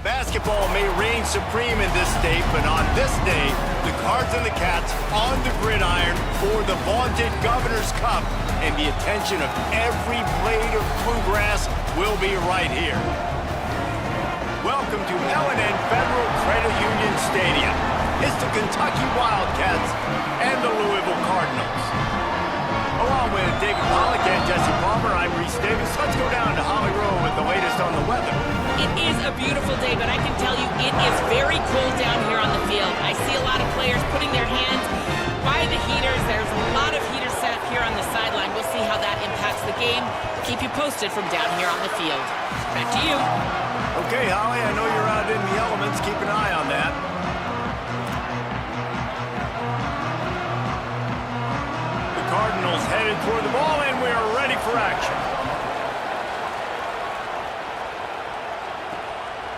Basketball may reign supreme in this state, but on this day, the Cards and the Cats on the gridiron for the vaunted Governor's Cup, and the attention of every blade of bluegrass will be right here. Welcome to L&N Federal Credit Union Stadium. It's the Kentucky Wildcats and the Louisville Cardinals. Along with David Pollack and Jesse Palmer, I'm Reese Davis. Let's go down to Holly Rowe with the latest on the weather. It is a beautiful day, but I can tell you it is very cold down here on the field. I see a lot of players putting their hands by the heaters. There's a lot of heaters set up here on the sideline. We'll see how that impacts the game. Keep you posted from down here on the field. Back to you. Okay, Holly, I know you're out in the elements. Keep an eye on that. The Cardinals headed toward the ball, and we are ready for action.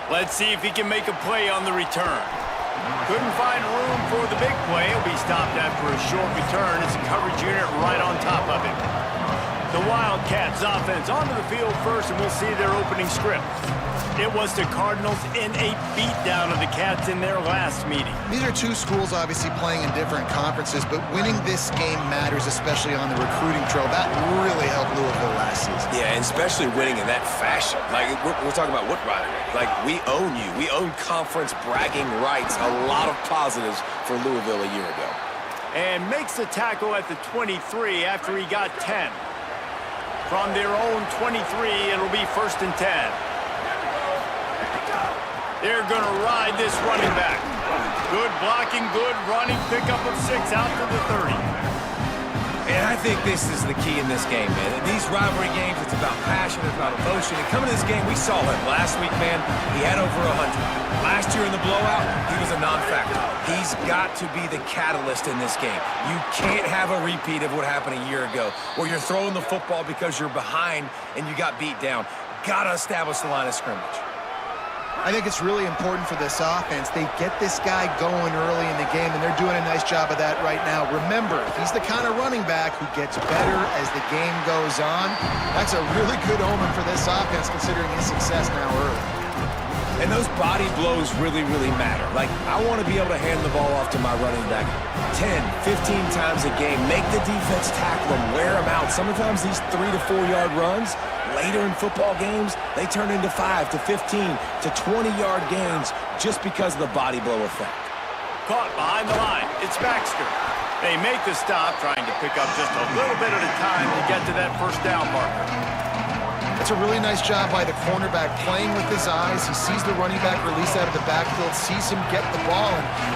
Let's see if he can make a play on the return. Couldn't find room for the big play. He'll be stopped after a short return. It's a coverage unit right on top of him. The Wildcats offense onto the field first, and we'll see their opening script. It was the Cardinals in a beatdown of the Cats in their last meeting. These are two schools obviously playing in different conferences, but winning this game matters, especially on the recruiting trail. That really helped Louisville last season. Yeah, and especially winning in that fashion. Like, we're talking about what rivalry? Like, we own you. We own conference bragging rights. A lot of positives for Louisville a year ago. And makes the tackle at the 23 after he got 10. From their own 23, it'll be 1st and 10. They're going to ride this running back. Good blocking, good running, pickup of 6 out to the 30. And I think this is the key in this game, man. In these rivalry games, it's about passion, it's about emotion. And coming to this game, we saw him last week, man. He had over 100. Last year in the blowout, he was a non-factor. He's got to be the catalyst in this game. You can't have a repeat of what happened a year ago, where you're throwing the football because you're behind and you got beat down. Got to establish the line of scrimmage. I think it's really important for this offense. They get this guy going early in the game, and they're doing a nice job of that right now. Remember, he's the kind of running back who gets better as the game goes on. That's a really good omen for this offense, considering his success now early. And those body blows really, really matter. Like, I want to be able to hand the ball off to my running back 10, 15 times a game. Make the defense tackle him, wear him out. Sometimes these 3 to 4 yard runs, later in football games, they turn into 5 to 15 to 20-yard gains just because of the body blow effect. Caught behind the line. It's Baxter. They make the stop, trying to pick up just a little bit at a time to get to that first down marker. It's a really nice job by the cornerback playing with his eyes. He sees the running back release out of the backfield, sees him get the ball.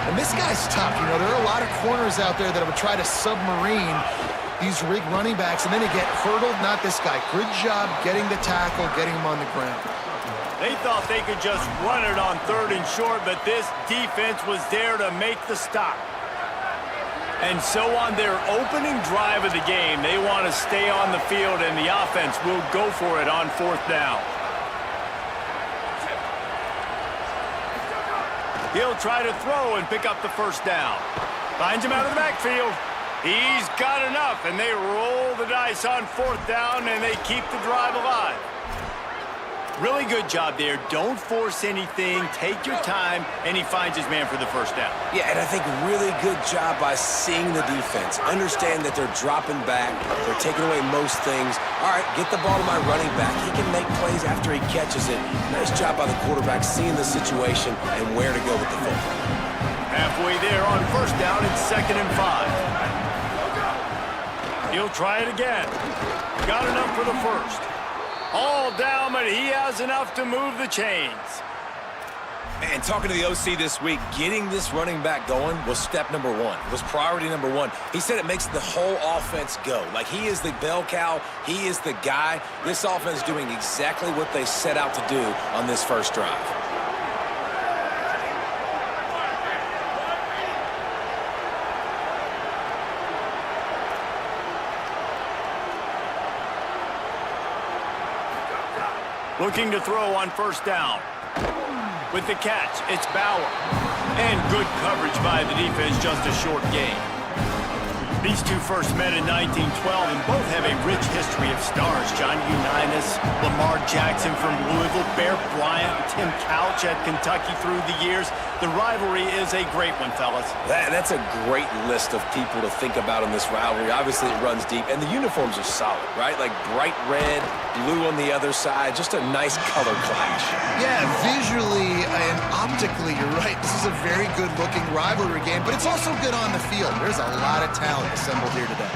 And this guy's tough. You know, there are a lot of corners out there that would try to submarine these rig running backs, and then they get hurdled. Not this guy. Good job getting the tackle, getting him on the ground. They thought they could just run it on 3rd and short, but this defense was there to make the stop. And so on their opening drive of the game, they want to stay on the field, and the offense will go for it on 4th down. He'll try to throw and pick up the first down. Finds him out of the backfield. He's got enough, and they roll the dice on 4th down, and they keep the drive alive. Really good job there. Don't force anything. Take your time, and he finds his man for the first down. Yeah, and I think really good job by seeing the defense. Understand that they're dropping back. They're taking away most things. All right, get the ball to my running back. He can make plays after he catches it. Nice job by the quarterback seeing the situation and where to go with the football. Halfway there on 1st down, it's 2nd and 5. He'll try it again. Got enough for the first. All down, but he has enough to move the chains. Man, talking to the OC this week, getting this running back going was step number 1. It was priority number 1. He said it makes the whole offense go. Like, he is the bell cow. He is the guy. This offense is doing exactly what they set out to do on this first drive. Looking to throw on 1st down. With the catch, it's Bauer. And good coverage by the defense, just a short gain. These two first met in 1912, and both have a rich history of stars. John Unitas, Lamar Jackson from Louisville, Bear Bryant, Tim Couch at Kentucky through the years. The rivalry is a great one, fellas. That's a great list of people to think about in this rivalry. Obviously, it runs deep, and the uniforms are solid, right? Like bright red, blue on the other side, just a nice color clash. Yeah, visually and optically, you're right. This is a very good-looking rivalry game, but it's also good on the field. There's a lot of talent assembled here today.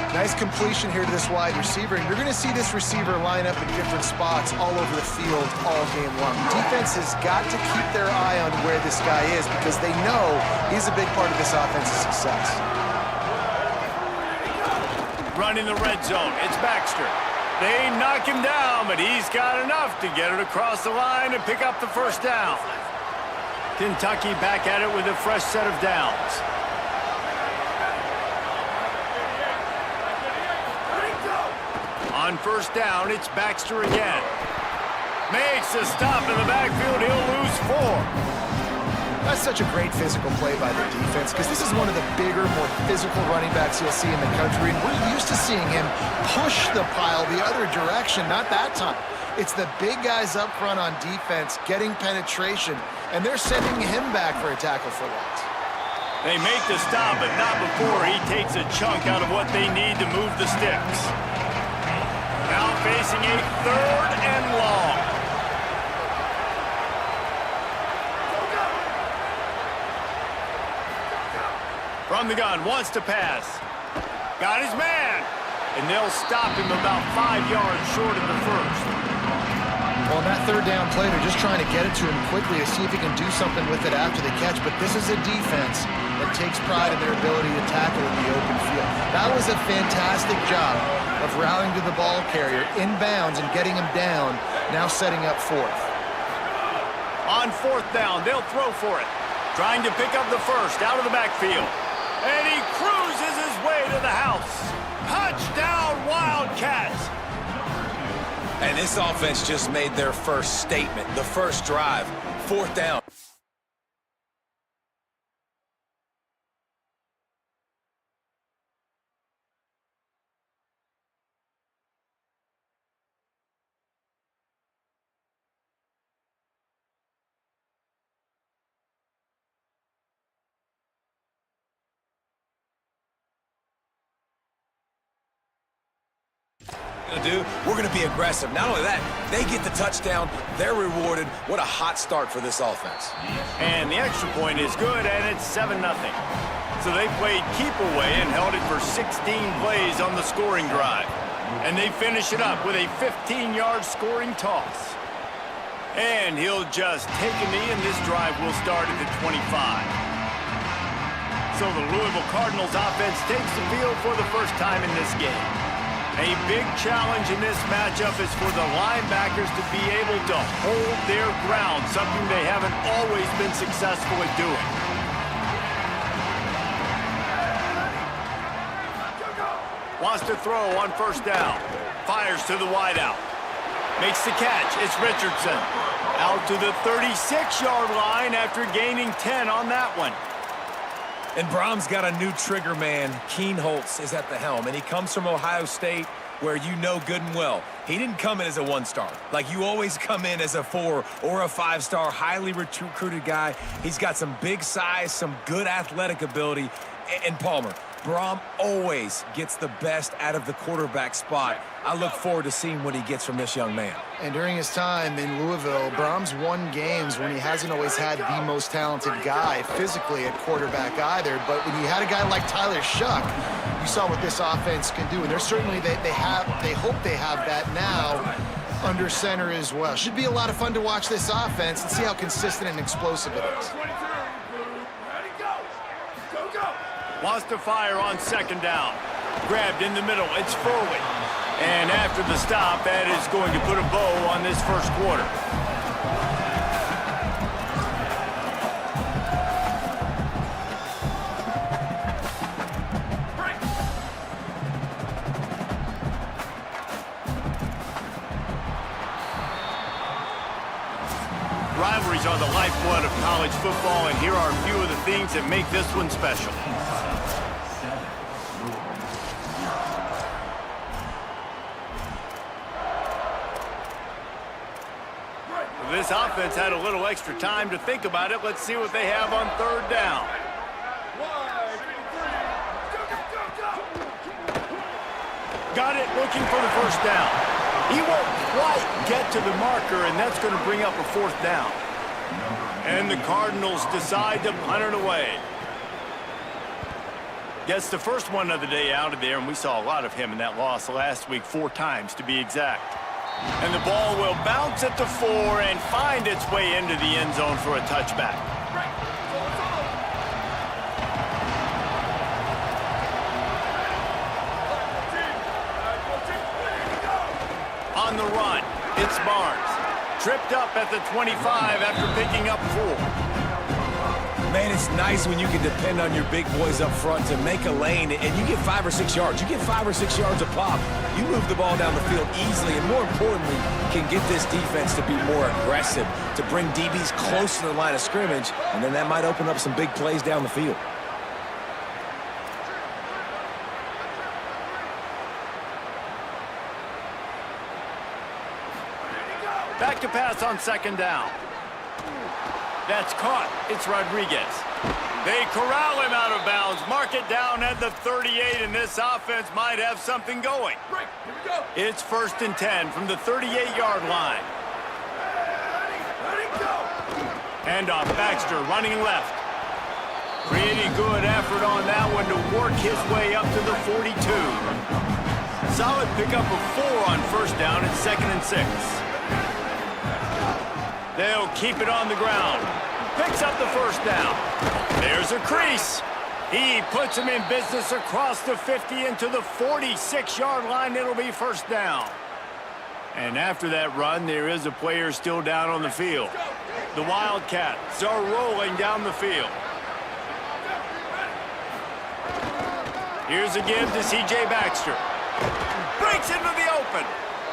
Nice completion here to this wide receiver, and you're going to see this receiver line up in different spots all over the field all game long. Defense has got to keep their eye on where this guy is because they know he's a big part of this offense's success. Running the red zone, it's Baxter. They knock him down, but he's got enough to get it across the line and pick up the first down. Kentucky back at it with a fresh set of downs. On first down, it's Baxter again. Makes a stop in the backfield. He'll lose 4. That's such a great physical play by the defense because this is one of the bigger, more physical running backs you'll see in the country. And we're used to seeing him push the pile the other direction, not that time. It's the big guys up front on defense getting penetration, and they're sending him back for a tackle for loss. They make the stop, but not before he takes a chunk out of what they need to move the sticks. Now facing a 3rd and long. From the gun, wants to pass. Got his man. And they'll stop him about 5 yards short of the first. Well, on that 3rd down play, they're just trying to get it to him quickly to see if he can do something with it after the catch. But this is a defense that takes pride in their ability to tackle in the open field. That was a fantastic job of rallying to the ball carrier, inbounds, and getting him down, now setting up 4th. On 4th down, they'll throw for it. Trying to pick up the first out of the backfield. And he cruises his way to the house. Touchdown, Wildcats! And this offense just made their first statement, the first drive, 4th down. We're going to be aggressive. Not only that, they get the touchdown, they're rewarded. What a hot start for this offense. And the extra point is good, and it's 7-0. So they played keep away and held it for 16 plays on the scoring drive. And they finish it up with a 15-yard scoring toss. And he'll just take a knee, and this drive will start at the 25. So the Louisville Cardinals offense takes the field for the first time in this game. A big challenge in this matchup is for the linebackers to be able to hold their ground, something they haven't always been successful at doing. Wants to throw on first down. Fires to the wideout. Makes the catch. It's Richardson. Out to the 36-yard line after gaining 10 on that one. And Brom's got a new trigger man. Keen Holtz is at the helm, and he comes from Ohio State, where you know good and well. He didn't come in as a 1-star. Like, you always come in as a 4 or a 5-star, highly recruited guy. He's got some big size, some good athletic ability. And Palmer, Brom always gets the best out of the quarterback spot. I look forward to seeing what he gets from this young man. And during his time in Louisville, Brom's won games when he hasn't always had the most talented guy physically at quarterback either. But when you had a guy like Tyler Shuck, you saw what this offense can do. And they're certainly, they hope they have that now under center as well. Should be a lot of fun to watch this offense and see how consistent and explosive it is. Wants to fire on 2nd down. Grabbed in the middle. It's Foley. And after the stop, that is going to put a bow on this first quarter. Rivalries are the lifeblood of college football, and here are a few of the things that make this one special. This offense had a little extra time to think about it. Let's see what they have on third down. Got it, looking for the first down. He won't quite get to the marker, and that's going to bring up a fourth down. And the Cardinals decide to punt it away. Gets the first one of the day out of there, and we saw a lot of him in that loss last week, 4 times to be exact. And the ball will bounce at the 4 and find its way into the end zone for a touchback. On the run, it's Barnes. Tripped up at the 25 after picking up 4. Man, it's nice when you can depend on your big boys up front to make a lane, and you get 5 or 6 yards. You get 5 or 6 yards a pop. You move the ball down the field easily, and more importantly, can get this defense to be more aggressive, to bring DBs close to the line of scrimmage, and then that might open up some big plays down the field. Back to pass on second down. That's caught. It's Rodriguez. They corral him out of bounds. Mark it down at the 38, and this offense might have something going. It's 1st and 10 from the 38-yard line. Hand off Baxter, running left. Pretty good effort on that one to work his way up to the 42. Solid pickup of 4 on first down and 2nd and 6. They'll keep it on the ground. Picks up the first down. There's a crease. He puts him in business across the 50 into the 46-yard line. It'll be first down. And after that run, there is a player still down on the field. The Wildcats are rolling down the field. Here's a give to C.J. Baxter. Breaks into the open.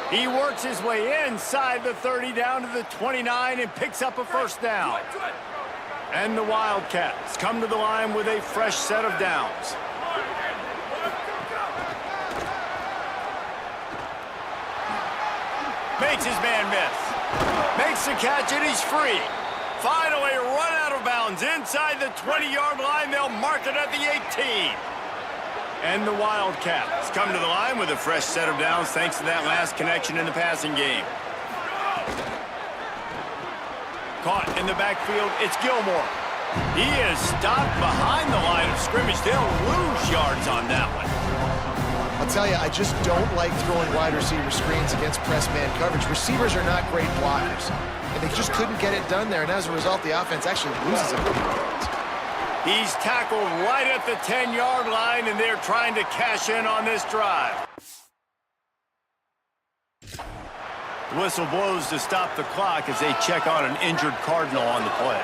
He works his way inside the 30 down to the 29 and picks up a first down. And the Wildcats come to the line with a fresh set of downs. Makes his man miss. Makes the catch and he's free. Finally run out of bounds inside the 20-yard line. They'll mark it at the 18. And the Wildcats come to the line with a fresh set of downs thanks to that last connection in the passing game. Caught in the backfield, it's Gilmore. He is stopped behind the line of scrimmage. They'll lose yards on that one. I'll tell you, I just don't like throwing wide receiver screens against press man coverage. Receivers are not great blockers, and they just couldn't get it done there, and as a result, the offense actually loses a couple yards. He's tackled right at the 10-yard line, and they're trying to cash in on this drive. The whistle blows to stop the clock as they check on an injured Cardinal on the play.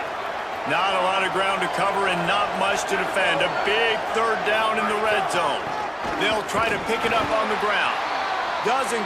Not a lot of ground to cover and not much to defend. A big third down in the red zone. They'll try to pick it up on the ground. Doesn't...